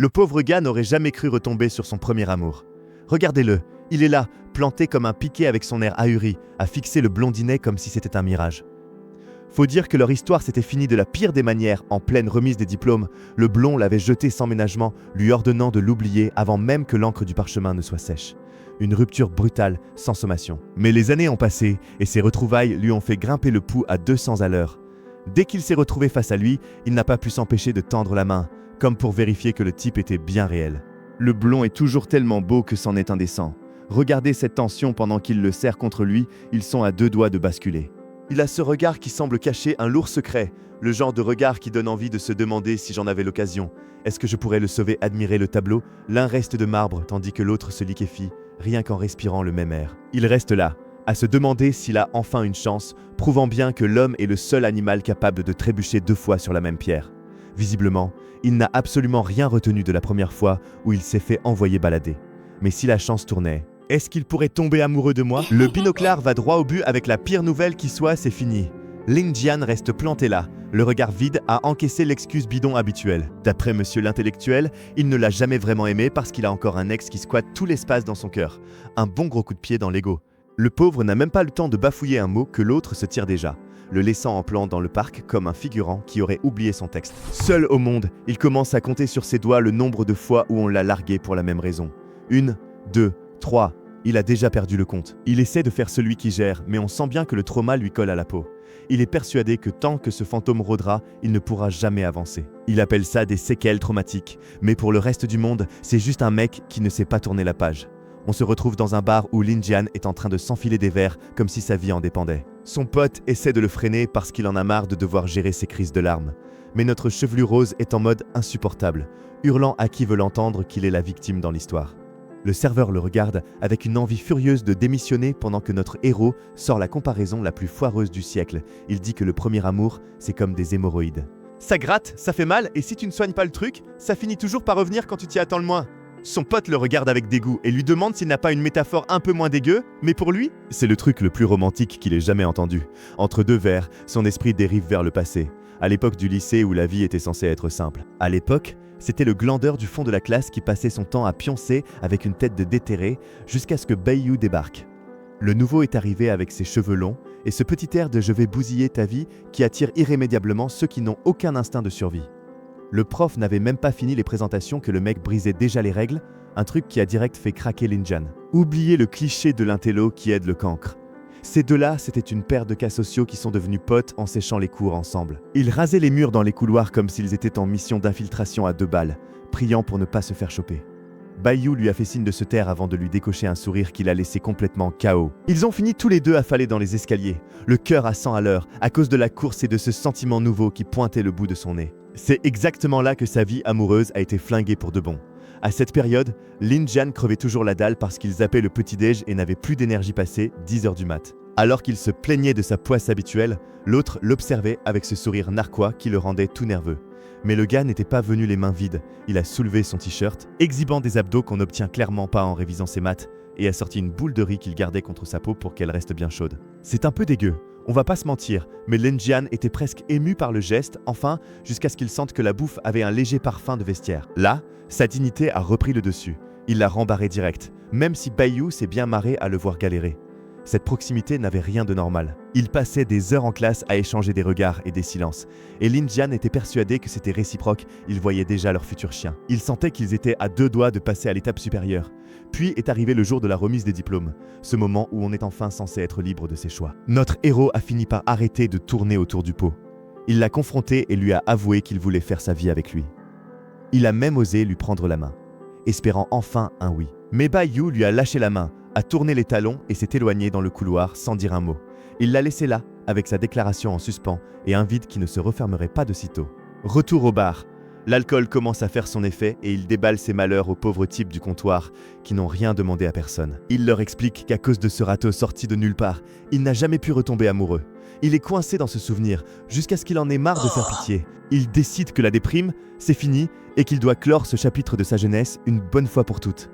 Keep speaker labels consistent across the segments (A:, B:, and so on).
A: Le pauvre gars n'aurait jamais cru retomber sur son premier amour. Regardez-le, il est là, planté comme un piquet avec son air ahuri, à fixer le blondinet comme si c'était un mirage. Faut dire que leur histoire s'était finie de la pire des manières. En pleine remise des diplômes, le blond l'avait jeté sans ménagement, lui ordonnant de l'oublier avant même que l'encre du parchemin ne soit sèche. Une rupture brutale, sans sommation. Mais les années ont passé, et ses retrouvailles lui ont fait grimper le pouls à 200 à l'heure. Dès qu'il s'est retrouvé face à lui, il n'a pas pu s'empêcher de tendre la main, comme pour vérifier que le type était bien réel. Le blond est toujours tellement beau que c'en est indécent. Regardez cette tension pendant qu'il le serre contre lui, ils sont à 2 doigts de basculer. Il a ce regard qui semble cacher un lourd secret, le genre de regard qui donne envie de se demander si j'en avais l'occasion. Est-ce que je pourrais le sauver, admirer le tableau? L'un reste de marbre tandis que l'autre se liquéfie, rien qu'en respirant le même air. Il reste là, à se demander s'il a enfin une chance, prouvant bien que l'homme est le seul animal capable de trébucher 2 fois sur la même pierre. Visiblement, il n'a absolument rien retenu de la première fois où il s'est fait envoyer balader. Mais si la chance tournait, est-ce qu'il pourrait tomber amoureux de moi? Le binoclard va droit au but avec la pire nouvelle qui soit, c'est fini. Lin Jian reste planté là, le regard vide à encaisser l'excuse bidon habituelle. D'après monsieur l'intellectuel, il ne l'a jamais vraiment aimé parce qu'il a encore un ex qui squatte tout l'espace dans son cœur. Un bon gros coup de pied dans l'ego. Le pauvre n'a même pas le temps de bafouiller un mot que l'autre se tire déjà, le laissant en plan dans le parc comme un figurant qui aurait oublié son texte. Seul au monde, il commence à compter sur ses doigts le nombre de fois où on l'a largué pour la même raison. 1, 2, 3, il a déjà perdu le compte. Il essaie de faire celui qui gère, mais on sent bien que le trauma lui colle à la peau. Il est persuadé que tant que ce fantôme rôdera, il ne pourra jamais avancer. Il appelle ça des séquelles traumatiques, mais pour le reste du monde, c'est juste un mec qui ne sait pas tourner la page. On se retrouve dans un bar où Lin Jian est en train de s'enfiler des verres comme si sa vie en dépendait. Son pote essaie de le freiner parce qu'il en a marre de devoir gérer ses crises de larmes. Mais notre chevelu rose est en mode insupportable, hurlant à qui veut l'entendre qu'il est la victime dans l'histoire. Le serveur le regarde avec une envie furieuse de démissionner pendant que notre héros sort la comparaison la plus foireuse du siècle. Il dit que le premier amour, c'est comme des hémorroïdes. Ça gratte, ça fait mal, et si tu ne soignes pas le truc, ça finit toujours par revenir quand tu t'y attends le moins. Son pote le regarde avec dégoût et lui demande s'il n'a pas une métaphore un peu moins dégueu, mais pour lui, c'est le truc le plus romantique qu'il ait jamais entendu. Entre 2 verres, son esprit dérive vers le passé, à l'époque du lycée où la vie était censée être simple. À l'époque, c'était le glandeur du fond de la classe qui passait son temps à pioncer avec une tête de déterré jusqu'à ce que Baiyou débarque. Le nouveau est arrivé avec ses cheveux longs et ce petit air de « je vais bousiller ta vie » qui attire irrémédiablement ceux qui n'ont aucun instinct de survie. Le prof n'avait même pas fini les présentations que le mec brisait déjà les règles, un truc qui a direct fait craquer Lin Jian. Oubliez le cliché de l'intello qui aide le cancre. Ces deux-là, c'était une paire de cas sociaux qui sont devenus potes en séchant les cours ensemble. Ils rasaient les murs dans les couloirs comme s'ils étaient en mission d'infiltration à 2 balles, priant pour ne pas se faire choper. Baiyou lui a fait signe de se taire avant de lui décocher un sourire qui l'a laissé complètement KO. Ils ont fini tous les deux affalés dans les escaliers, le cœur à 100 à l'heure, à cause de la course et de ce sentiment nouveau qui pointait le bout de son nez. C'est exactement là que sa vie amoureuse a été flinguée pour de bon. À cette période, Lin Jian crevait toujours la dalle parce qu'il zappait le petit-déj et n'avait plus d'énergie passée 10h du mat. Alors qu'il se plaignait de sa poisse habituelle, l'autre l'observait avec ce sourire narquois qui le rendait tout nerveux. Mais le gars n'était pas venu les mains vides, il a soulevé son t-shirt, exhibant des abdos qu'on n'obtient clairement pas en révisant ses maths, et a sorti une boule de riz qu'il gardait contre sa peau pour qu'elle reste bien chaude. C'est un peu dégueu, on va pas se mentir, mais Lin Jian était presque ému par le geste, enfin, jusqu'à ce qu'il sente que la bouffe avait un léger parfum de vestiaire. Là, sa dignité a repris le dessus. Il l'a rembarré direct, même si Baiyou s'est bien marré à le voir galérer. Cette proximité n'avait rien de normal. Ils passaient des heures en classe à échanger des regards et des silences. Et Lin Jian était persuadé que c'était réciproque, ils voyaient déjà leur futur chien. Il sentait qu'ils étaient à 2 doigts de passer à l'étape supérieure. Puis est arrivé le jour de la remise des diplômes, ce moment où on est enfin censé être libre de ses choix. Notre héros a fini par arrêter de tourner autour du pot. Il l'a confronté et lui a avoué qu'il voulait faire sa vie avec lui. Il a même osé lui prendre la main, espérant enfin un oui. Mais Baiyou lui a lâché la main, a tourné les talons et s'est éloigné dans le couloir sans dire un mot. Il l'a laissé là, avec sa déclaration en suspens et un vide qui ne se refermerait pas de sitôt. Retour au bar. L'alcool commence à faire son effet et il déballe ses malheurs aux pauvres types du comptoir qui n'ont rien demandé à personne. Il leur explique qu'à cause de ce râteau sorti de nulle part, il n'a jamais pu retomber amoureux. Il est coincé dans ce souvenir jusqu'à ce qu'il en ait marre de faire pitié. Il décide que la déprime, c'est fini et qu'il doit clore ce chapitre de sa jeunesse une bonne fois pour toutes.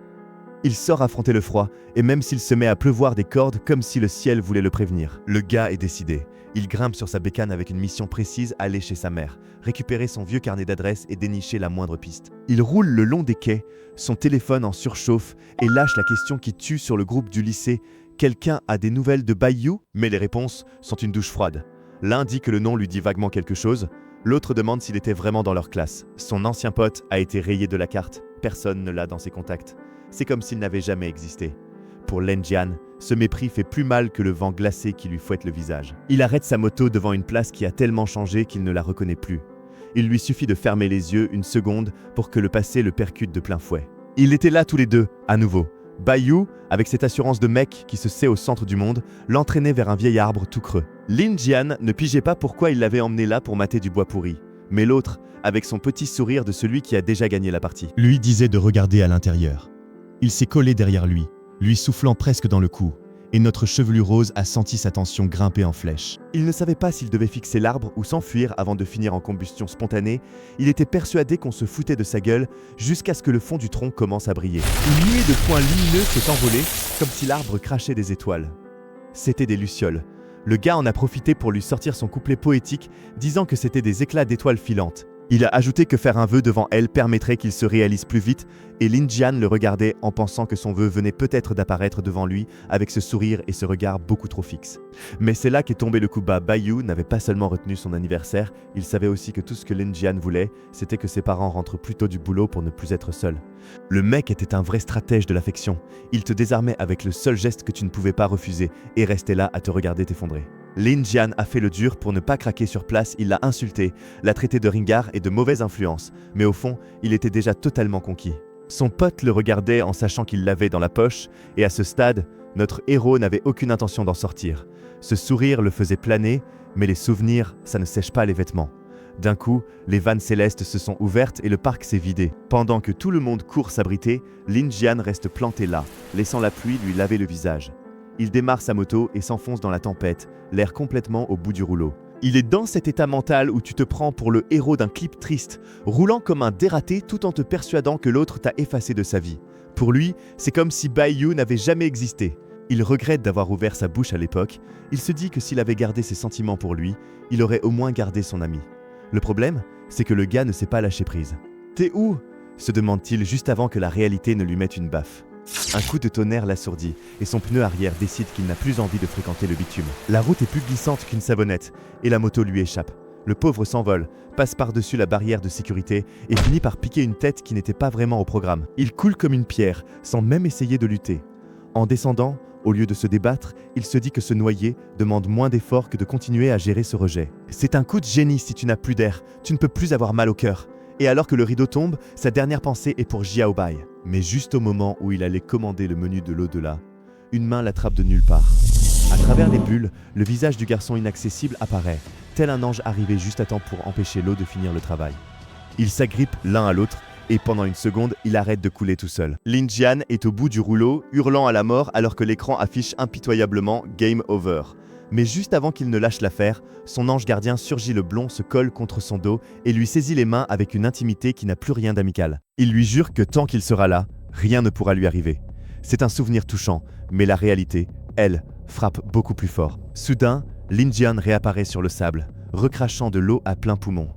A: Il sort affronter le froid, et même s'il se met à pleuvoir des cordes comme si le ciel voulait le prévenir. Le gars est décidé. Il grimpe sur sa bécane avec une mission précise, aller chez sa mère, récupérer son vieux carnet d'adresses et dénicher la moindre piste. Il roule le long des quais, son téléphone en surchauffe et lâche la question qui tue sur le groupe du lycée. Quelqu'un a des nouvelles de Bayou? Mais les réponses sont une douche froide. L'un dit que le nom lui dit vaguement quelque chose, l'autre demande s'il était vraiment dans leur classe. Son ancien pote a été rayé de la carte, personne ne l'a dans ses contacts. C'est comme s'il n'avait jamais existé. Pour Lin Jian, ce mépris fait plus mal que le vent glacé qui lui fouette le visage. Il arrête sa moto devant une place qui a tellement changé qu'il ne la reconnaît plus. Il lui suffit de fermer les yeux une seconde pour que le passé le percute de plein fouet. Ils étaient là tous les deux, à nouveau. Bayou, avec cette assurance de mec qui se sait au centre du monde, l'entraînait vers un vieil arbre tout creux. Lin Jian ne pigeait pas pourquoi il l'avait emmené là pour mater du bois pourri. Mais l'autre, avec son petit sourire de celui qui a déjà gagné la partie,
B: lui disait de regarder à l'intérieur. Il s'est collé derrière lui soufflant presque dans le cou, et notre chevelure rose a senti sa tension grimper en flèche.
A: Il ne savait pas s'il devait fixer l'arbre ou s'enfuir avant de finir en combustion spontanée. Il était persuadé qu'on se foutait de sa gueule jusqu'à ce que le fond du tronc commence à briller. Une nuée de points lumineux s'est envolée, comme si l'arbre crachait des étoiles. C'était des lucioles. Le gars en a profité pour lui sortir son couplet poétique, disant que c'était des éclats d'étoiles filantes. Il a ajouté que faire un vœu devant elle permettrait qu'il se réalise plus vite, et Lin Jian le regardait en pensant que son vœu venait peut-être d'apparaître devant lui avec ce sourire et ce regard beaucoup trop fixe. Mais c'est là qu'est tombé le coup bas. Bayou n'avait pas seulement retenu son anniversaire, il savait aussi que tout ce que Lin Jian voulait, c'était que ses parents rentrent plus tôt du boulot pour ne plus être seuls. Le mec était un vrai stratège de l'affection. Il te désarmait avec le seul geste que tu ne pouvais pas refuser et restait là à te regarder t'effondrer. Lin Jian a fait le dur pour ne pas craquer sur place, il l'a insulté, l'a traité de ringard et de mauvaise influence, mais au fond, il était déjà totalement conquis. Son pote le regardait en sachant qu'il l'avait dans la poche, et à ce stade, notre héros n'avait aucune intention d'en sortir. Ce sourire le faisait planer, mais les souvenirs, ça ne sèche pas les vêtements. D'un coup, les vannes célestes se sont ouvertes et le parc s'est vidé. Pendant que tout le monde court s'abriter, Lin Jian reste planté là, laissant la pluie lui laver le visage. Il démarre sa moto et s'enfonce dans la tempête, l'air complètement au bout du rouleau. Il est dans cet état mental où tu te prends pour le héros d'un clip triste, roulant comme un dératé tout en te persuadant que l'autre t'a effacé de sa vie. Pour lui, c'est comme si Bayou n'avait jamais existé. Il regrette d'avoir ouvert sa bouche à l'époque. Il se dit que s'il avait gardé ses sentiments pour lui, il aurait au moins gardé son ami. Le problème, c'est que le gars ne sait pas lâcher prise. « T'es où ?» se demande-t-il juste avant que la réalité ne lui mette une baffe. Un coup de tonnerre l'assourdit et son pneu arrière décide qu'il n'a plus envie de fréquenter le bitume. La route est plus glissante qu'une savonnette et la moto lui échappe. Le pauvre s'envole, passe par-dessus la barrière de sécurité et finit par piquer une tête qui n'était pas vraiment au programme. Il coule comme une pierre, sans même essayer de lutter. En descendant, au lieu de se débattre, il se dit que se noyer demande moins d'efforts que de continuer à gérer ce rejet. C'est un coup de génie si tu n'as plus d'air, tu ne peux plus avoir mal au cœur. Et alors que le rideau tombe, sa dernière pensée est pour Xiao Bai. Mais juste au moment où il allait commander le menu de l'au-delà, une main l'attrape de nulle part. À travers les bulles, le visage du garçon inaccessible apparaît, tel un ange arrivé juste à temps pour empêcher l'eau de finir le travail. Ils s'agrippent l'un à l'autre et pendant une seconde, il arrête de couler tout seul. Lin Jian est au bout du rouleau, hurlant à la mort alors que l'écran affiche impitoyablement « Game Over ». Mais juste avant qu'il ne lâche l'affaire, son ange gardien surgit le blond, se colle contre son dos et lui saisit les mains avec une intimité qui n'a plus rien d'amical. Il lui jure que tant qu'il sera là, rien ne pourra lui arriver. C'est un souvenir touchant, mais la réalité, elle, frappe beaucoup plus fort. Soudain, Lin Jian réapparaît sur le sable, recrachant de l'eau à plein poumon.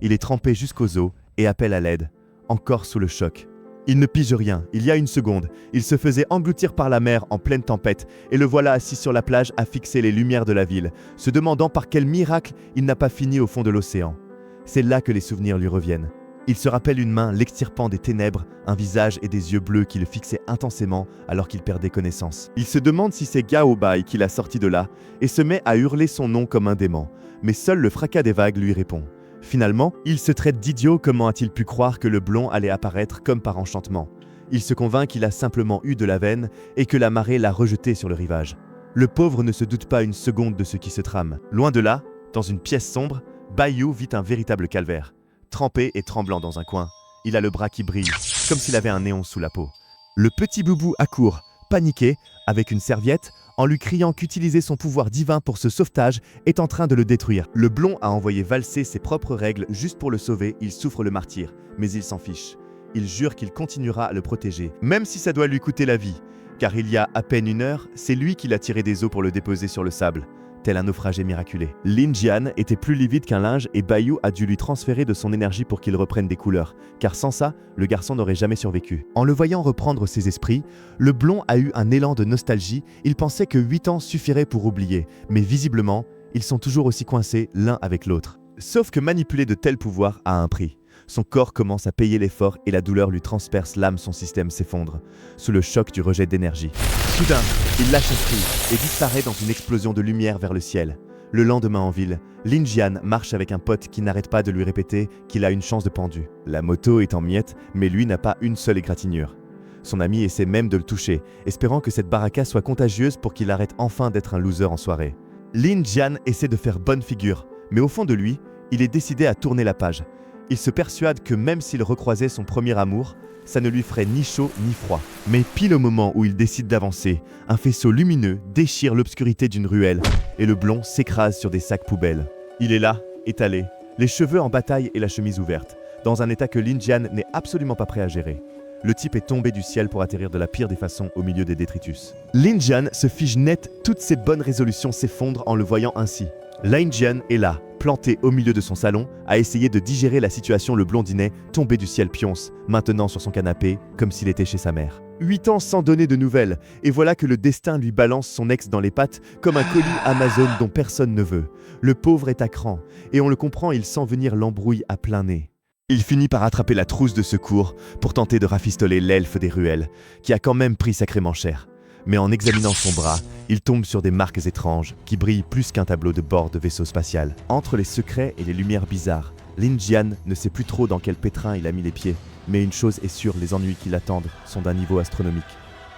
A: Il est trempé jusqu'aux os et appelle à l'aide, encore sous le choc. Il ne pige rien, il y a une seconde, il se faisait engloutir par la mer en pleine tempête et le voilà assis sur la plage à fixer les lumières de la ville, se demandant par quel miracle il n'a pas fini au fond de l'océan. C'est là que les souvenirs lui reviennent. Il se rappelle une main l'extirpant des ténèbres, un visage et des yeux bleus qui le fixaient intensément alors qu'il perdait connaissance. Il se demande si c'est Xiao Bai qui l'a sorti de là et se met à hurler son nom comme un dément, mais seul le fracas des vagues lui répond. Finalement, il se traite d'idiot. Comment a-t-il pu croire que le blond allait apparaître comme par enchantement? Il se convainc qu'il a simplement eu de la veine et que la marée l'a rejeté sur le rivage. Le pauvre ne se doute pas une seconde de ce qui se trame. Loin de là, dans une pièce sombre, Bayou vit un véritable calvaire. Trempé et tremblant dans un coin, il a le bras qui brille, comme s'il avait un néon sous la peau. Le petit boubou accourt, paniqué, avec une serviette, en lui criant qu'utiliser son pouvoir divin pour ce sauvetage est en train de le détruire. Le blond a envoyé valser ses propres règles juste pour le sauver, il souffre le martyre, mais il s'en fiche. Il jure qu'il continuera à le protéger, même si ça doit lui coûter la vie. Car il y a à peine une heure, c'est lui qui l'a tiré des eaux pour le déposer sur le sable. tel un naufragé miraculé. Lin Jian était plus livide qu'un linge et Baiyu a dû lui transférer de son énergie pour qu'il reprenne des couleurs, car sans ça, le garçon n'aurait jamais survécu. En le voyant reprendre ses esprits, le blond a eu un élan de nostalgie, il pensait que 8 ans suffirait pour oublier, mais visiblement, ils sont toujours aussi coincés l'un avec l'autre. Sauf que manipuler de tels pouvoirs a un prix. Son corps commence à payer l'effort et la douleur lui transperce l'âme, son système s'effondre, sous le choc du rejet d'énergie. Soudain, il lâche un cri et disparaît dans une explosion de lumière vers le ciel. Le lendemain en ville, Lin Jian marche avec un pote qui n'arrête pas de lui répéter qu'il a une chance de pendu. La moto est en miettes, mais lui n'a pas une seule égratignure. Son ami essaie même de le toucher, espérant que cette baraka soit contagieuse pour qu'il arrête enfin d'être un loser en soirée. Lin Jian essaie de faire bonne figure, mais au fond de lui, il est décidé à tourner la page. Il se persuade que même s'il recroisait son premier amour, ça ne lui ferait ni chaud ni froid. Mais pile au moment où il décide d'avancer, un faisceau lumineux déchire l'obscurité d'une ruelle et le blond s'écrase sur des sacs poubelles. Il est là, étalé, les cheveux en bataille et la chemise ouverte, dans un état que Lin Jian n'est absolument pas prêt à gérer. Le type est tombé du ciel pour atterrir de la pire des façons au milieu des détritus. Lin Jian se fige net, toutes ses bonnes résolutions s'effondrent en le voyant ainsi. Lin Jian est là, planté au milieu de son salon, à essayer de digérer la situation. Le blondinet, tombé du ciel pionce, maintenant sur son canapé, comme s'il était chez sa mère. 8 ans sans donner de nouvelles, et voilà que le destin lui balance son ex dans les pattes, comme un colis Amazon dont personne ne veut. Le pauvre est à cran, et on le comprend, il sent venir l'embrouille à plein nez. Il finit par attraper la trousse de secours pour tenter de rafistoler l'elfe des ruelles, qui a quand même pris sacrément cher. Mais en examinant son bras, il tombe sur des marques étranges qui brillent plus qu'un tableau de bord de vaisseau spatial. Entre les secrets et les lumières bizarres, Lin Jian ne sait plus trop dans quel pétrin il a mis les pieds, mais une chose est sûre, les ennuis qui l'attendent sont d'un niveau astronomique.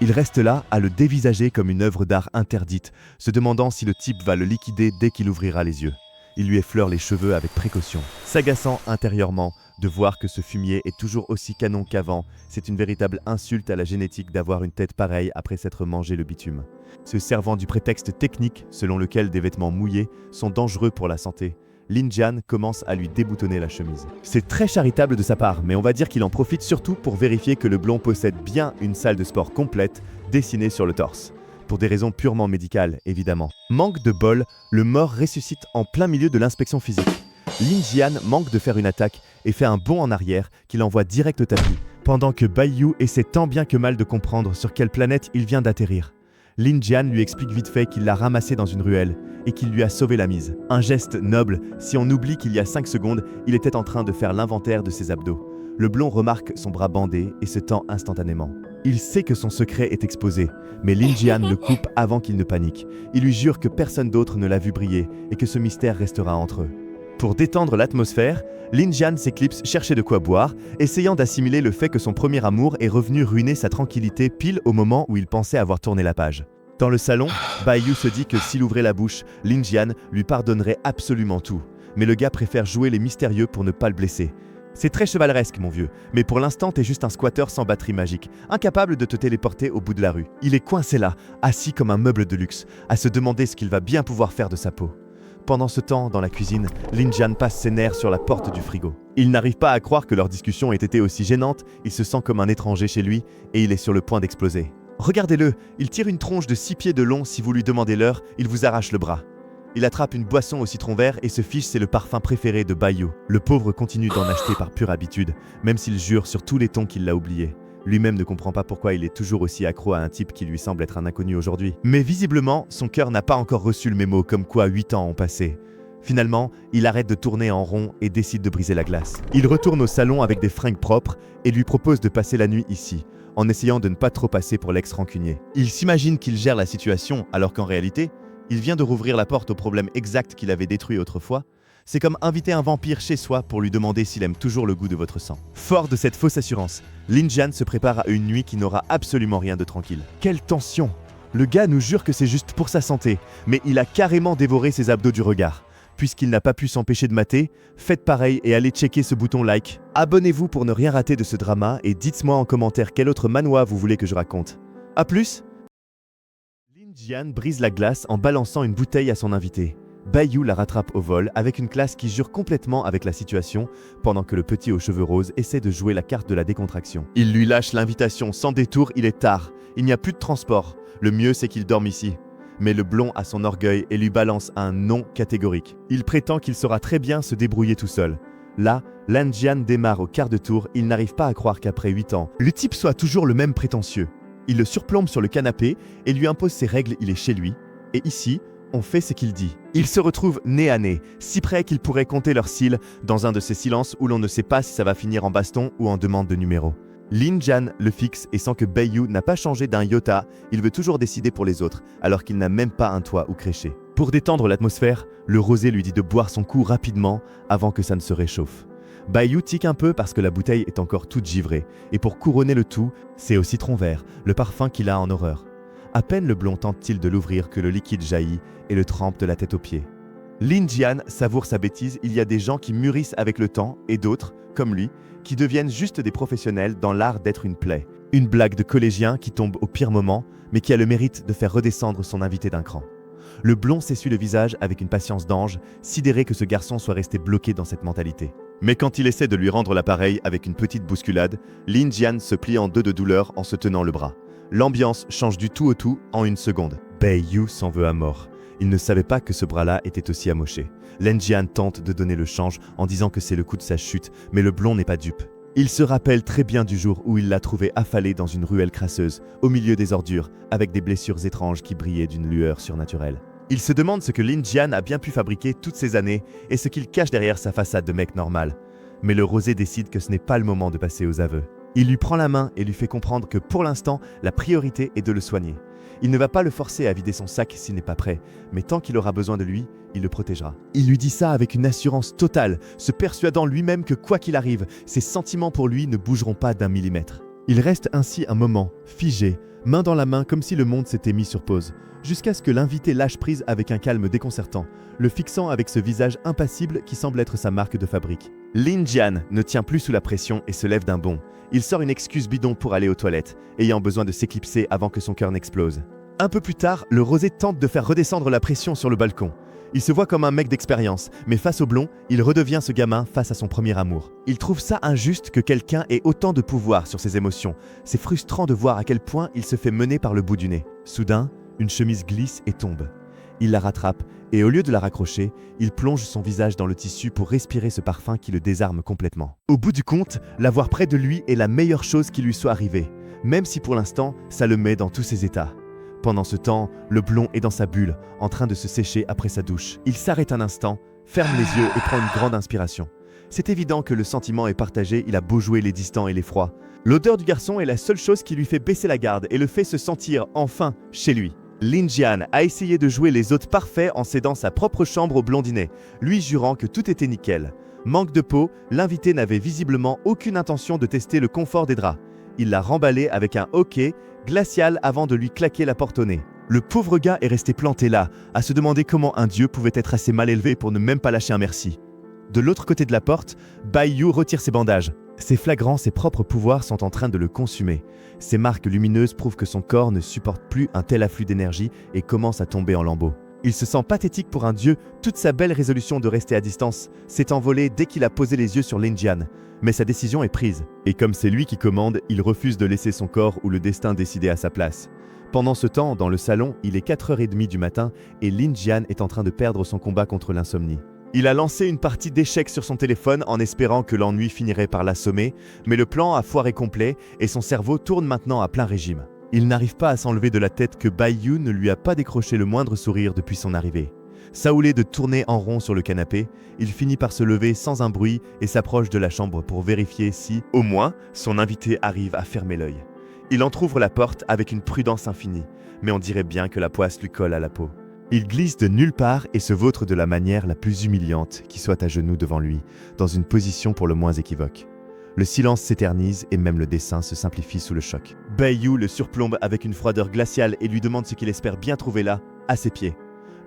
A: Il reste là à le dévisager comme une œuvre d'art interdite, se demandant si le type va le liquider dès qu'il ouvrira les yeux. Il lui effleure les cheveux avec précaution, s'agaçant intérieurement de voir que ce fumier est toujours aussi canon qu'avant. C'est une véritable insulte à la génétique d'avoir une tête pareille après s'être mangé le bitume. Se servant du prétexte technique selon lequel des vêtements mouillés sont dangereux pour la santé, Lin Jian commence à lui déboutonner la chemise. C'est très charitable de sa part, mais on va dire qu'il en profite surtout pour vérifier que le blond possède bien une salle de sport complète dessinée sur le torse. Pour des raisons purement médicales, évidemment. Manque de bol, le mort ressuscite en plein milieu de l'inspection physique. Lin Jian manque de faire une attaque et fait un bond en arrière qui l'envoie direct au tapis, pendant que Baiyu essaie tant bien que mal de comprendre sur quelle planète il vient d'atterrir. Lin Jian lui explique vite fait qu'il l'a ramassé dans une ruelle et qu'il lui a sauvé la mise. Un geste noble, si on oublie qu'il y a 5 secondes, il était en train de faire l'inventaire de ses abdos. Le blond remarque son bras bandé et se tend instantanément. Il sait que son secret est exposé, mais Lin Jian le coupe avant qu'il ne panique. Il lui jure que personne d'autre ne l'a vu briller et que ce mystère restera entre eux. Pour détendre l'atmosphère, Lin Jian s'éclipse chercher de quoi boire, essayant d'assimiler le fait que son premier amour est revenu ruiner sa tranquillité pile au moment où il pensait avoir tourné la page. Dans le salon, Baiyu se dit que s'il ouvrait la bouche, Lin Jian lui pardonnerait absolument tout. Mais le gars préfère jouer les mystérieux pour ne pas le blesser. C'est très chevaleresque, mon vieux, mais pour l'instant, t'es juste un squatter sans batterie magique, incapable de te téléporter au bout de la rue. Il est coincé là, assis comme un meuble de luxe, à se demander ce qu'il va bien pouvoir faire de sa peau. Pendant ce temps, dans la cuisine, Lin Jian passe ses nerfs sur la porte du frigo. Il n'arrive pas à croire que leur discussion ait été aussi gênante, il se sent comme un étranger chez lui, et il est sur le point d'exploser. Regardez-le, il tire une tronche de 6 pieds de long, si vous lui demandez l'heure, il vous arrache le bras. Il attrape une boisson au citron vert et se fiche, c'est le parfum préféré de Baiyu. Le pauvre continue d'en acheter par pure habitude, même s'il jure sur tous les tons qu'il l'a oublié. Lui-même ne comprend pas pourquoi il est toujours aussi accro à un type qui lui semble être un inconnu aujourd'hui. Mais visiblement, son cœur n'a pas encore reçu le mémo, comme quoi 8 ans ont passé. Finalement, il arrête de tourner en rond et décide de briser la glace. Il retourne au salon avec des fringues propres et lui propose de passer la nuit ici, en essayant de ne pas trop passer pour l'ex-rancunier. Il s'imagine qu'il gère la situation, alors qu'en réalité, il vient de rouvrir la porte au problème exact qu'il avait détruit autrefois. C'est comme inviter un vampire chez soi pour lui demander s'il aime toujours le goût de votre sang. Fort de cette fausse assurance, Lin Jian se prépare à une nuit qui n'aura absolument rien de tranquille. Quelle tension! Le gars nous jure que c'est juste pour sa santé, mais il a carrément dévoré ses abdos du regard. Puisqu'il n'a pas pu s'empêcher de mater, faites pareil et allez checker ce bouton like. Abonnez-vous pour ne rien rater de ce drama et dites-moi en commentaire quel autre manhwa vous voulez que je raconte. A plus! Lin Jian brise la glace en balançant une bouteille à son invité. Baiyu la rattrape au vol avec une classe qui jure complètement avec la situation pendant que le petit aux cheveux roses essaie de jouer la carte de la décontraction. Il lui lâche l'invitation sans détour, il est tard. Il n'y a plus de transport. Le mieux c'est qu'il dorme ici. Mais le blond a son orgueil et lui balance un non catégorique. Il prétend qu'il saura très bien se débrouiller tout seul. Là, Lan Jian démarre au quart de tour, il n'arrive pas à croire qu'après 8 ans, le type soit toujours le même prétentieux. Il le surplombe sur le canapé et lui impose ses règles, il est chez lui. Et ici, on fait ce qu'il dit. Ils se retrouvent nez à nez, si près qu'ils pourraient compter leurs cils, dans un de ces silences où l'on ne sait pas si ça va finir en baston ou en demande de numéro. Lin Jian le fixe et sent que Bai Yu n'a pas changé d'un iota, il veut toujours décider pour les autres, alors qu'il n'a même pas un toit où crécher. Pour détendre l'atmosphère, le rosé lui dit de boire son coup rapidement avant que ça ne se réchauffe. Bai Yu tique un peu parce que la bouteille est encore toute givrée, et pour couronner le tout, c'est au citron vert, le parfum qu'il a en horreur. À peine le blond tente-t-il de l'ouvrir que le liquide jaillit et le trempe de la tête aux pieds. Lin Jian savoure sa bêtise, il y a des gens qui mûrissent avec le temps et d'autres, comme lui, qui deviennent juste des professionnels dans l'art d'être une plaie. Une blague de collégien qui tombe au pire moment, mais qui a le mérite de faire redescendre son invité d'un cran. Le blond s'essuie le visage avec une patience d'ange, sidéré que ce garçon soit resté bloqué dans cette mentalité. Mais quand il essaie de lui rendre l'appareil avec une petite bousculade, Lin Jian se plie en deux de douleur en se tenant le bras. L'ambiance change du tout au tout en une seconde. Bai Yu s'en veut à mort. Il ne savait pas que ce bras-là était aussi amoché. Lan Jian tente de donner le change en disant que c'est le coup de sa chute, mais le blond n'est pas dupe. Il se rappelle très bien du jour où il l'a trouvé affalé dans une ruelle crasseuse, au milieu des ordures, avec des blessures étranges qui brillaient d'une lueur surnaturelle. Il se demande ce que Lin Jian a bien pu fabriquer toutes ces années et ce qu'il cache derrière sa façade de mec normal. Mais le rosé décide que ce n'est pas le moment de passer aux aveux. Il lui prend la main et lui fait comprendre que pour l'instant, la priorité est de le soigner. Il ne va pas le forcer à vider son sac s'il n'est pas prêt, mais tant qu'il aura besoin de lui, il le protégera. Il lui dit ça avec une assurance totale, se persuadant lui-même que quoi qu'il arrive, ses sentiments pour lui ne bougeront pas d'un millimètre. Il reste ainsi un moment, figé, main dans la main comme si le monde s'était mis sur pause, jusqu'à ce que l'invité lâche prise avec un calme déconcertant, le fixant avec ce visage impassible qui semble être sa marque de fabrique. Lin Jian ne tient plus sous la pression et se lève d'un bond. Il sort une excuse bidon pour aller aux toilettes, ayant besoin de s'éclipser avant que son cœur n'explose. Un peu plus tard, le rosé tente de faire redescendre la pression sur le balcon. Il se voit comme un mec d'expérience, mais face au blond, il redevient ce gamin face à son premier amour. Il trouve ça injuste que quelqu'un ait autant de pouvoir sur ses émotions. C'est frustrant de voir à quel point il se fait mener par le bout du nez. Soudain, une chemise glisse et tombe. Il la rattrape, et au lieu de la raccrocher, il plonge son visage dans le tissu pour respirer ce parfum qui le désarme complètement. Au bout du compte, l'avoir près de lui est la meilleure chose qui lui soit arrivée, même si pour l'instant, ça le met dans tous ses états. Pendant ce temps, le blond est dans sa bulle, en train de se sécher après sa douche. Il s'arrête un instant, ferme les yeux et prend une grande inspiration. C'est évident que le sentiment est partagé, il a beau jouer les distants et les froids. L'odeur du garçon est la seule chose qui lui fait baisser la garde et le fait se sentir, enfin, chez lui. Lin Jian a essayé de jouer les hôtes parfaits en cédant sa propre chambre au blondinet, lui jurant que tout était nickel. Manque de peau, l'invité n'avait visiblement aucune intention de tester le confort des draps. Il l'a remballé avec un hoquet glacial avant de lui claquer la porte au nez. Le pauvre gars est resté planté là, à se demander comment un dieu pouvait être assez mal élevé pour ne même pas lâcher un merci. De l'autre côté de la porte, Bai Yu retire ses bandages. C'est flagrant, ses propres pouvoirs sont en train de le consumer. Ces marques lumineuses prouvent que son corps ne supporte plus un tel afflux d'énergie et commence à tomber en lambeaux. Il se sent pathétique pour un dieu, toute sa belle résolution de rester à distance s'est envolée dès qu'il a posé les yeux sur Lin Jian. Mais sa décision est prise. Et comme c'est lui qui commande, il refuse de laisser son corps ou le destin décider à sa place. Pendant ce temps, dans le salon, il est 4h30 du matin et Lin Jian est en train de perdre son combat contre l'insomnie. Il a lancé une partie d'échecs sur son téléphone en espérant que l'ennui finirait par l'assommer, mais le plan a foiré complet et son cerveau tourne maintenant à plein régime. Il n'arrive pas à s'enlever de la tête que Bai Yu ne lui a pas décroché le moindre sourire depuis son arrivée. Saoulé de tourner en rond sur le canapé, il finit par se lever sans un bruit et s'approche de la chambre pour vérifier si, au moins, son invité arrive à fermer l'œil. Il entr'ouvre la porte avec une prudence infinie, mais on dirait bien que la poisse lui colle à la peau. Il glisse de nulle part et se vautre de la manière la plus humiliante qui soit à genoux devant lui, dans une position pour le moins équivoque. Le silence s'éternise et même le dessin se simplifie sous le choc. Bai Yu le surplombe avec une froideur glaciale et lui demande ce qu'il espère bien trouver là, à ses pieds.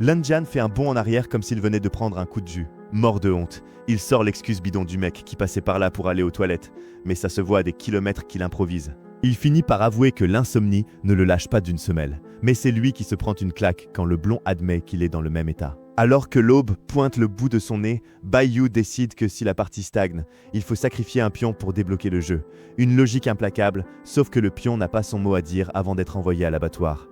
A: Lan Jian fait un bond en arrière comme s'il venait de prendre un coup de jus. Mort de honte, il sort l'excuse bidon du mec qui passait par là pour aller aux toilettes, mais ça se voit à des kilomètres qu'il improvise. Il finit par avouer que l'insomnie ne le lâche pas d'une semelle, mais c'est lui qui se prend une claque quand le blond admet qu'il est dans le même état. Alors que l'aube pointe le bout de son nez, Bai Yu décide que si la partie stagne, il faut sacrifier un pion pour débloquer le jeu. Une logique implacable, sauf que le pion n'a pas son mot à dire avant d'être envoyé à l'abattoir.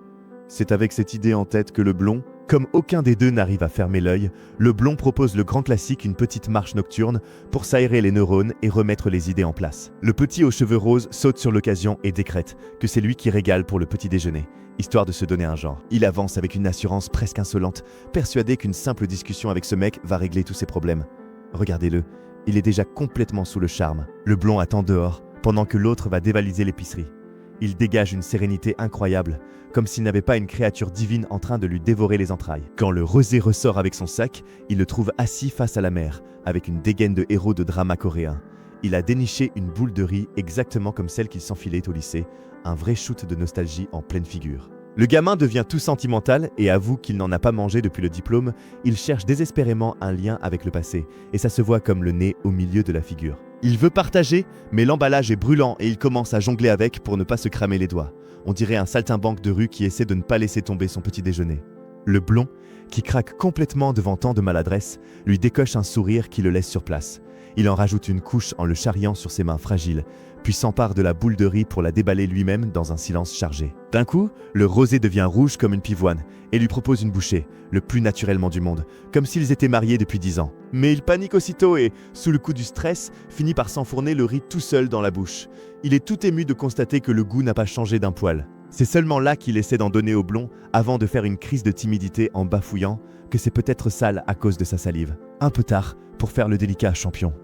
A: C'est avec cette idée en tête que le blond, comme aucun des deux n'arrive à fermer l'œil, le blond propose le grand classique, une petite marche nocturne pour s'aérer les neurones et remettre les idées en place. Le petit aux cheveux roses saute sur l'occasion et décrète que c'est lui qui régale pour le petit déjeuner, histoire de se donner un genre. Il avance avec une assurance presque insolente, persuadé qu'une simple discussion avec ce mec va régler tous ses problèmes. Regardez-le, il est déjà complètement sous le charme. Le blond attend dehors, pendant que l'autre va dévaliser l'épicerie. Il dégage une sérénité incroyable, comme s'il n'avait pas une créature divine en train de lui dévorer les entrailles. Quand le rosé ressort avec son sac, il le trouve assis face à la mer, avec une dégaine de héros de drama coréen. Il a déniché une boule de riz exactement comme celle qu'il s'enfilait au lycée, un vrai shoot de nostalgie en pleine figure. Le gamin devient tout sentimental et avoue qu'il n'en a pas mangé depuis le diplôme. Il cherche désespérément un lien avec le passé, et ça se voit comme le nez au milieu de la figure. Il veut partager, mais l'emballage est brûlant et il commence à jongler avec pour ne pas se cramer les doigts. On dirait un saltimbanque de rue qui essaie de ne pas laisser tomber son petit déjeuner. Le blond, qui craque complètement devant tant de maladresse, lui décoche un sourire qui le laisse sur place. Il en rajoute une couche en le charriant sur ses mains fragiles, puis s'empare de la boule de riz pour la déballer lui-même dans un silence chargé. D'un coup, le rosé devient rouge comme une pivoine et lui propose une bouchée, le plus naturellement du monde, comme s'ils étaient mariés depuis 10 ans. Mais il panique aussitôt et, sous le coup du stress, finit par s'enfourner le riz tout seul dans la bouche. Il est tout ému de constater que le goût n'a pas changé d'un poil. C'est seulement là qu'il essaie d'en donner au blond avant de faire une crise de timidité en bafouillant que c'est peut-être sale à cause de sa salive. Un peu tard pour faire le délicat champion.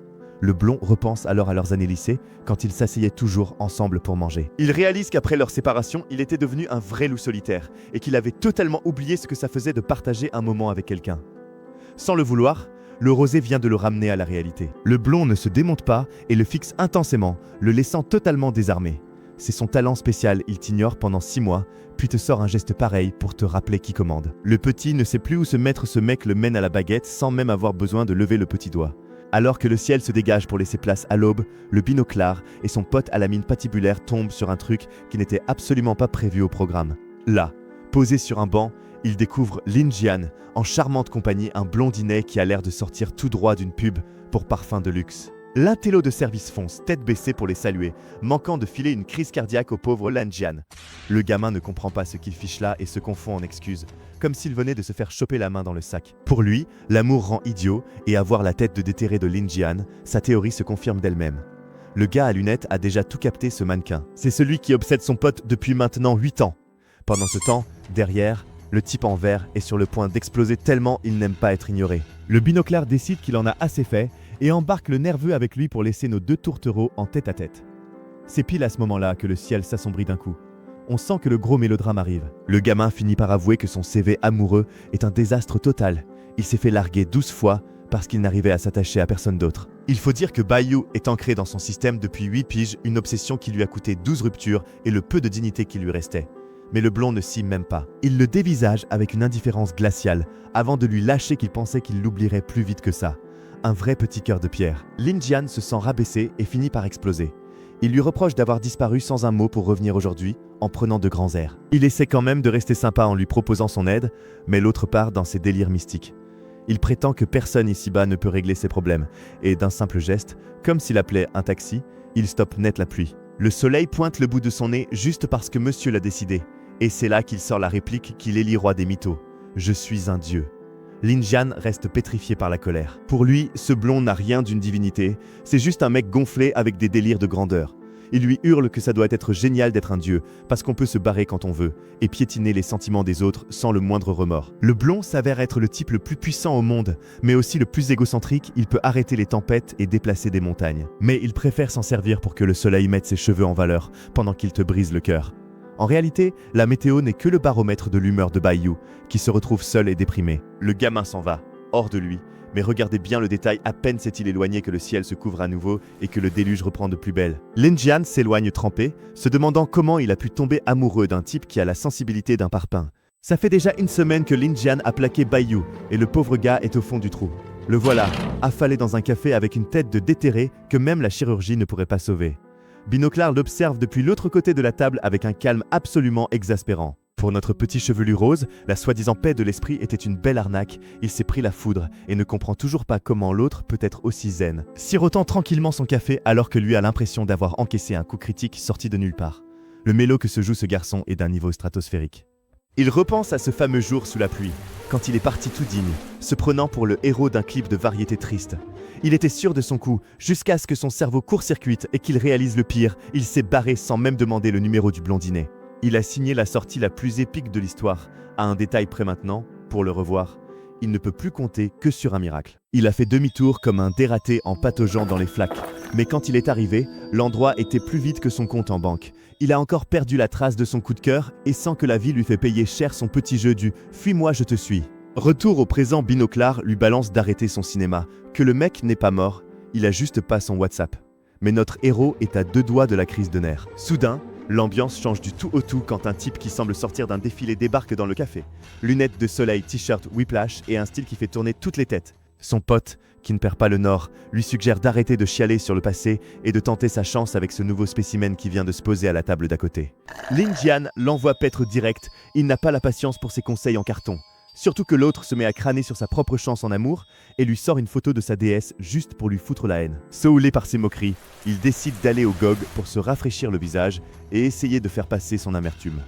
A: Le blond repense alors à leurs années lycée, quand ils s'asseyaient toujours ensemble pour manger. Il réalise qu'après leur séparation, il était devenu un vrai loup solitaire, et qu'il avait totalement oublié ce que ça faisait de partager un moment avec quelqu'un. Sans le vouloir, le rosé vient de le ramener à la réalité. Le blond ne se démonte pas et le fixe intensément, le laissant totalement désarmé. C'est son talent spécial, il t'ignore pendant 6 mois, puis te sort un geste pareil pour te rappeler qui commande. Le petit ne sait plus où se mettre, ce mec le mène à la baguette sans même avoir besoin de lever le petit doigt. Alors que le ciel se dégage pour laisser place à l'aube, le binoclard et son pote à la mine patibulaire tombent sur un truc qui n'était absolument pas prévu au programme. Là, posé sur un banc, il découvre Lin Jian, en charmante compagnie, un blondinet qui a l'air de sortir tout droit d'une pub pour parfum de luxe. L'intello de service fonce, tête baissée pour les saluer, manquant de filer une crise cardiaque au pauvre Lin Jian. Le gamin ne comprend pas ce qu'il fiche là et se confond en excuses, comme s'il venait de se faire choper la main dans le sac. Pour lui, l'amour rend idiot, et avoir la tête de déterré de Lin Jian, sa théorie se confirme d'elle-même. Le gars à lunettes a déjà tout capté, ce mannequin. C'est celui qui obsède son pote depuis maintenant 8 ans. Pendant ce temps, derrière, le type en vert est sur le point d'exploser tellement il n'aime pas être ignoré. Le binoclard décide qu'il en a assez fait et embarque le nerveux avec lui pour laisser nos deux tourtereaux en tête à tête. C'est pile à ce moment-là que le ciel s'assombrit d'un coup. On sent que le gros mélodrame arrive. Le gamin finit par avouer que son CV amoureux est un désastre total. Il s'est fait larguer 12 fois parce qu'il n'arrivait à s'attacher à personne d'autre. Il faut dire que Bayou est ancré dans son système depuis 8 piges, une obsession qui lui a coûté 12 ruptures et le peu de dignité qui lui restait. Mais le blond ne s'y même pas. Il le dévisage avec une indifférence glaciale, avant de lui lâcher qu'il pensait qu'il l'oublierait plus vite que ça. Un vrai petit cœur de pierre. Lin Jian se sent rabaissé et finit par exploser. Il lui reproche d'avoir disparu sans un mot pour revenir aujourd'hui, en prenant de grands airs. Il essaie quand même de rester sympa en lui proposant son aide, mais l'autre part dans ses délires mystiques. Il prétend que personne ici-bas ne peut régler ses problèmes, et d'un simple geste, comme s'il appelait un taxi, il stoppe net la pluie. Le soleil pointe le bout de son nez juste parce que monsieur l'a décidé, et c'est là qu'il sort la réplique qu'il élit roi des mythos. « Je suis un dieu ». Lin Jian reste pétrifié par la colère. Pour lui, ce blond n'a rien d'une divinité, c'est juste un mec gonflé avec des délires de grandeur. Il lui hurle que ça doit être génial d'être un dieu, parce qu'on peut se barrer quand on veut, et piétiner les sentiments des autres sans le moindre remords. Le blond s'avère être le type le plus puissant au monde, mais aussi le plus égocentrique. Il peut arrêter les tempêtes et déplacer des montagnes. Mais il préfère s'en servir pour que le soleil mette ses cheveux en valeur, pendant qu'il te brise le cœur. En réalité, la météo n'est que le baromètre de l'humeur de Bayou, qui se retrouve seul et déprimé. Le gamin s'en va, hors de lui, mais regardez bien le détail, à peine s'est-il éloigné que le ciel se couvre à nouveau et que le déluge reprend de plus belle. Lin Jian s'éloigne trempé, se demandant comment il a pu tomber amoureux d'un type qui a la sensibilité d'un parpaing. Ça fait déjà 1 semaine que Lin Jian a plaqué Bayou, et le pauvre gars est au fond du trou. Le voilà, affalé dans un café avec une tête de déterré que même la chirurgie ne pourrait pas sauver. Binoclard l'observe depuis l'autre côté de la table avec un calme absolument exaspérant. Pour notre petit chevelu rose, la soi-disant paix de l'esprit était une belle arnaque. Il s'est pris la foudre et ne comprend toujours pas comment l'autre peut être aussi zen. Sirotant tranquillement son café alors que lui a l'impression d'avoir encaissé un coup critique sorti de nulle part. Le mélo que se joue ce garçon est d'un niveau stratosphérique. Il repense à ce fameux jour sous la pluie, quand il est parti tout digne, se prenant pour le héros d'un clip de variété triste. Il était sûr de son coup, jusqu'à ce que son cerveau court-circuite et qu'il réalise le pire, il s'est barré sans même demander le numéro du blondinet. Il a signé la sortie la plus épique de l'histoire, à un détail près maintenant, pour le revoir. Il ne peut plus compter que sur un miracle. Il a fait demi-tour comme un dératé en pataugeant dans les flaques. Mais quand il est arrivé, l'endroit était plus vide que son compte en banque. Il a encore perdu la trace de son coup de cœur et sent que la vie lui fait payer cher son petit jeu du « Fuis-moi, je te suis ». Retour au présent, Binoclar lui balance d'arrêter son cinéma, que le mec n'est pas mort, il a juste pas son WhatsApp. Mais notre héros est à 2 doigts de la crise de nerfs. Soudain, l'ambiance change du tout au tout quand un type qui semble sortir d'un défilé débarque dans le café. Lunettes de soleil, t-shirt, whiplash et un style qui fait tourner toutes les têtes. Son pote, qui ne perd pas le nord, lui suggère d'arrêter de chialer sur le passé et de tenter sa chance avec ce nouveau spécimen qui vient de se poser à la table d'à côté. Lin Jian l'envoie paître direct, il n'a pas la patience pour ses conseils en carton. Surtout que l'autre se met à crâner sur sa propre chance en amour et lui sort une photo de sa déesse juste pour lui foutre la haine. Saoulé par ses moqueries, il décide d'aller au GOG pour se rafraîchir le visage et essayer de faire passer son amertume.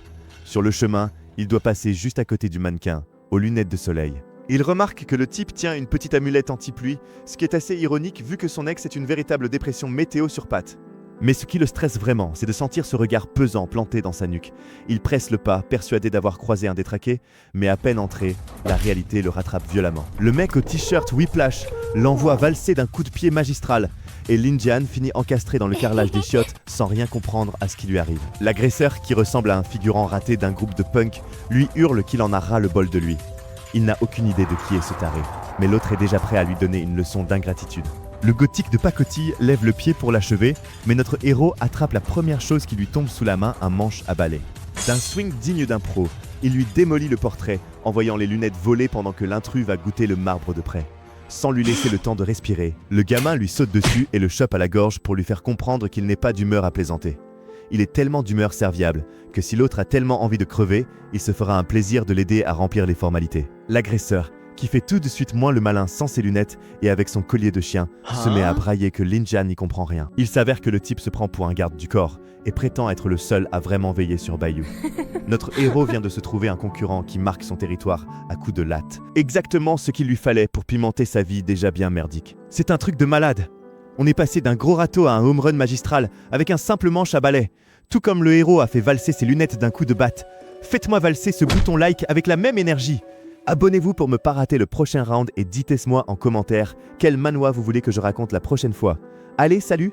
A: Sur le chemin, il doit passer juste à côté du mannequin, aux lunettes de soleil. Il remarque que le type tient une petite amulette anti-pluie, ce qui est assez ironique vu que son ex est une véritable dépression météo sur pattes. Mais ce qui le stresse vraiment, c'est de sentir ce regard pesant planté dans sa nuque. Il presse le pas, persuadé d'avoir croisé un détraqué, mais à peine entré, la réalité le rattrape violemment. Le mec au t-shirt whiplash l'envoie valser d'un coup de pied magistral, et Lin Jian finit encastré dans le carrelage des chiottes sans rien comprendre à ce qui lui arrive. L'agresseur, qui ressemble à un figurant raté d'un groupe de punk, lui hurle qu'il en a ras le bol de lui. Il n'a aucune idée de qui est ce taré, mais l'autre est déjà prêt à lui donner une leçon d'ingratitude. Le gothique de pacotille lève le pied pour l'achever, mais notre héros attrape la première chose qui lui tombe sous la main, un manche à balai. D'un swing digne d'un pro, il lui démolit le portrait, en voyant les lunettes voler pendant que l'intrus va goûter le marbre de près. Sans lui laisser le temps de respirer, le gamin lui saute dessus et le chope à la gorge pour lui faire comprendre qu'il n'est pas d'humeur à plaisanter. Il est tellement d'humeur serviable que si l'autre a tellement envie de crever, il se fera un plaisir de l'aider à remplir les formalités. L'agresseur, qui fait tout de suite moins le malin sans ses lunettes et avec son collier de chien, se met à brailler que Lin Jian n'y comprend rien. Il s'avère que le type se prend pour un garde du corps et prétend être le seul à vraiment veiller sur Bayou. Notre héros vient de se trouver un concurrent qui marque son territoire à coups de latte. Exactement ce qu'il lui fallait pour pimenter sa vie déjà bien merdique. C'est un truc de malade. On est passé d'un gros râteau à un home run magistral avec un simple manche à balai. Tout comme le héros a fait valser ses lunettes d'un coup de batte. Faites-moi valser ce bouton like avec la même énergie. Abonnez-vous pour ne pas rater le prochain round et dites-moi en commentaire quel manoir vous voulez que je raconte la prochaine fois. Allez, salut!